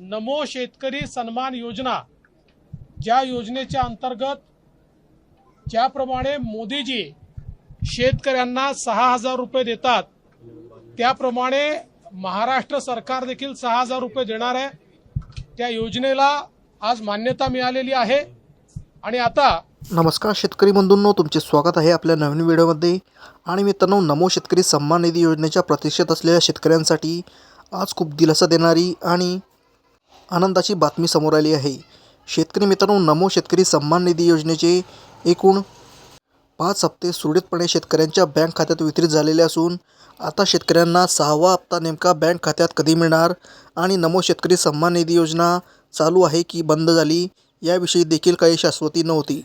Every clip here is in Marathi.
नमो शेतकरी सन्मान योजना, ज्या योजनेच्या अंतर्गत ज्याप्रमाणे मोदीजी शेतकऱ्यांना 6,000 रुपये देतात, त्याप्रमाणे महाराष्ट्र सरकार देखील 6,000 रुपये देणार आहे। त्या योजनेला आज मान्यता मिळालेली आहे। आणि आता नमस्कार शेतकरी बंधूंनो, तुमचे स्वागत आहे आपल्या नवीन व्हिडिओमध्ये। आणि मित्रांनो, नमो शेतकरी सन्मान निधी योजनेच्या प्रतीक्षेत असलेल्या शेतकऱ्यांसाठी आज खूप दिलासा देणारी आणि आनंदाची बातमी समोर आली आहे। शेतकरी मित्रांनो, नमो शेतकरी सन्मान निधी योजनेचे एकूण 5 हप्ते सुरळीतपणे शेतकऱ्यांच्या बँक खात्यात वितरित झालेले असून आता शेतकऱ्यांना 6वा हप्ता नेमका बँक खात्यात कधी मिळणार आणि नमो शेतकरी सन्मान निधी योजना चालू आहे की बंद झाली याविषयी देखील काही शाश्वती नव्हती।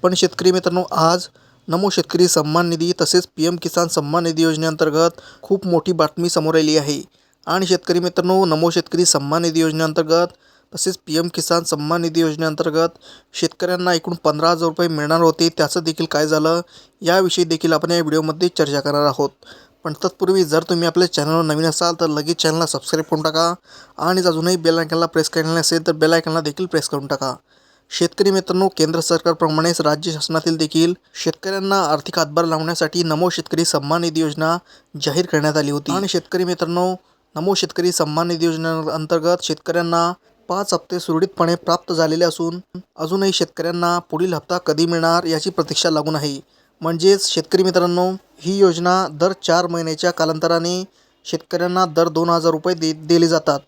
पण शेतकरी मित्रांनो, आज नमो शेतकरी सन्मान निधी तसेच PM किसान सन्मान निधी योजनेअंतर्गत खूप मोठी बातमी समोर आली आहे। आणि शेतकरी मित्रांनो, नमो शेतकरी सन्मान निधी योजनेअंतर्गत तसेच PM किसान सन्मान निधी योजनेअंतर्गत शेतकऱ्यांना एकूण 15,000 रुपये मिळणार होते, त्याचं देखील काय झालं याविषयी देखील आपण या व्हिडिओमध्ये चर्चा करणार आहोत। पण तत्पूर्वी जर तुम्ही आपल्या चॅनलवर नवीन असाल तर लगेच चॅनलला सबस्क्राईब करून टाका आणि अजूनही बेल आयकॉनला प्रेस केलेलं नसेल तर बेल आयकॉनला देखील प्रेस करून टाका। शेतकरी मित्रांनो, केंद्र सरकारप्रमाणेच राज्य शासनातील देखील शेतकऱ्यांना आर्थिक हातभार लावण्यासाठी नमो शेतकरी सन्मान निधी योजना जाहीर करण्यात आली होती। आणि शेतकरी मित्रांनो, नमो शेतकरी सन्मान निधी योजनेअंतर्गत शेतकऱ्यांना 5 हप्ते सुरळीतपणे प्राप्त झालेले असून अजूनही शेतकऱ्यांना पुढील हप्ता कधी मिळणार याची प्रतीक्षा लागून आहे। म्हणजेच शेतकरी मित्रांनो, ही योजना दर 4 महिन्याच्या कालांतराने शेतकऱ्यांना दर 2,000 रुपये दिले जातात।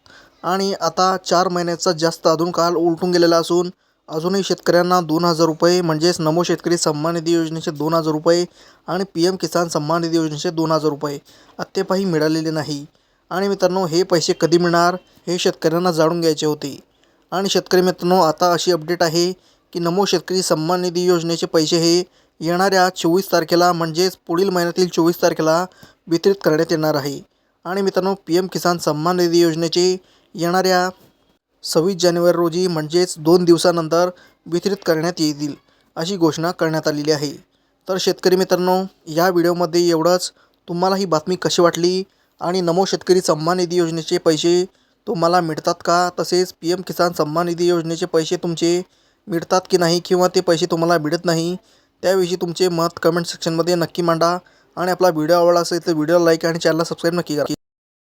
आणि आता 4 महिन्याचा जास्त अजून काल उलटून गेलेला असून अजूनही शेतकऱ्यांना 2,000 रुपये म्हणजेच नमो शेतकरी सन्मान निधी योजनेचे 2,000 रुपये आणि PM किसान सन्मान निधी योजनेचे 2,000 रुपये अद्यापही मिळालेले नाही। आणि मित्रांनो, हे पैसे कधी मिळणार हे शेतकऱ्यांना जाणून घ्यायचे होते। आणि शेतकरी मित्रांनो, आता अशी अपडेट आहे की नमो शेतकरी सन्मान निधी योजनेचे पैसे हे येणाऱ्या 24 तारखेला म्हणजेच पुढील महिन्यातील 24 तारखेला वितरित करण्यात येणार आहे। आणि मित्रांनो, PM किसान सन्मान निधी योजनेचे येणाऱ्या 26 जानेवारी रोजी म्हणजेच 2 दिवसानंतर वितरित करण्यात येतील अशी घोषणा करण्यात आलेली आहे। तर शेतकरी मित्रांनो, या व्हिडिओमध्ये एवढंच। तुम्हाला ही बातमी कशी वाटली आणि नमो शेतकरी सन्मान निधी योजनेचे पैसे तुम्हाला मिळतात का, तसेच PM किसान सन्मान निधी योजनेचे पैसे तुमचे मिळतात की नाही किंवा ते पैसे तुम्हाला मिळत नाही, त्याविषयी तुमचे मत कमेंट सेक्शनमध्ये नक्की मांडा। आणि आपला व्हिडिओ आवडला असेल तर व्हिडिओला लाईक आणि चॅनलला सबस्क्राईब नक्की करा।